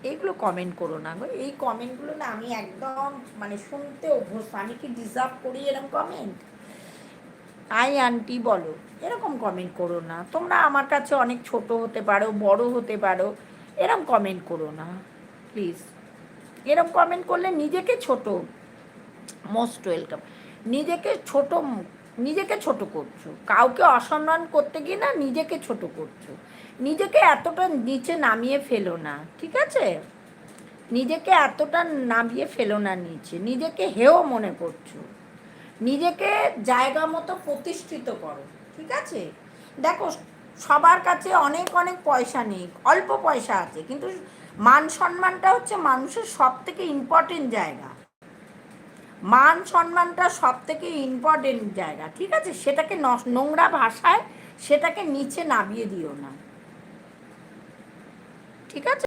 এইগুলো কমেন্ট করো না গো। এই কমেন্টগুলো না আমি একদম মানে শুনতে অভ্যস্ত। আমি কি ডিজার্ভ করি এরকম কমেন্ট? আই আন্টি বলো, এরকম কমেন্ট করো না। তোমরা আমার কাছে অনেক ছোট হতে পারো, বড় হতে পারো, এরকম কমেন্ট করো না প্লিজ। এরকম কমেন্ট করলে নিজেকে ছোট, মোস্ট ওয়েলকাম, নিজেকে ছোট, নিজেকে ছোট করছো। কাউকে অসম্মান করতে গিয়ে না নিজেকে ছোট করছো। নিজেকে এতটা নিচে নামিয়ে ফেলো না, ঠিক আছে? নিজেকে এতটা নামিয়ে ফেলো না নিচে, নিজেকে হেয় মনে করছো। নিজেকে জায়গা মতো প্রতিষ্ঠিত করো, ঠিক আছে? দেখো, সবার কাছে অনেক অনেক পয়সা নেই, অল্প পয়সা আছে, কিন্তু মান সম্মানটা হচ্ছে মানুষের সব থেকে ইম্পর্টেন্ট জায়গা। মান সম্মানটা সব থেকে ইম্পর্টেন্ট জায়গা, ঠিক আছে? সেটাকে নোংরা ভাষায় সেটাকে নিচে নামিয়ে দিও না, ঠিক আছে?